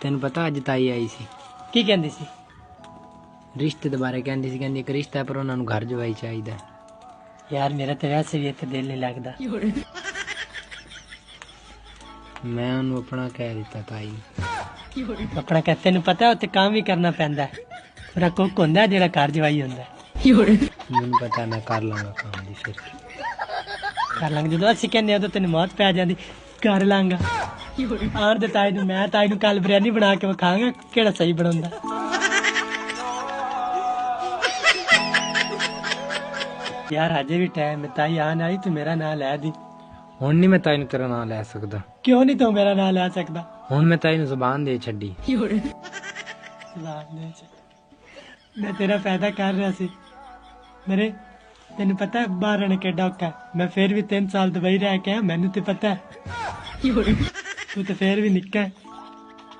तेन पता अज ताई आई सी की कहंदी सी? रिश्ते दे बारे कहंदी सी, कहंदी एक रिश्ता है पर उन्हां नूं घर जवाई चाहिदा। यार मेरा तो वैसे भी इत्थे दिल नहीं लगदा। मैं उन्होंने अपना कह दिता ताई नूं। अपना कह तेन पता है उत्थे काम भी करना पैंदा है, मेरा कुक होंदा जेड़ा घर जवाई होंदा है। मैनूं पता मैं कर लांगा काम दी फिर कर लांगे जो असं कहने तो तेन मौत पै जाती। कर लांगा आन दे ताई नूं, मैं ताई नूं कल बिरयानी बना के विखांगा केड़ा सही बनांदा। यार अजे भी टाइम है, ताई आन आई तू मेरा नाम लै दी। हुण नहीं मैं ताई नूं तेरा नाम लै सकदा। क्यों नहीं तू मेरा नाम लै सकदा? हुण मैं ताई नूं ज़ुबान दे छड्डी। मैं तेरा फायदा कर रहा सी मेरे। तेन पता है बाहर रहना केडा औखा है, मैं फिर भी 3 साल दुबई रह के आया, मैनू तो पता है। तू तो फिर भी निक्का है।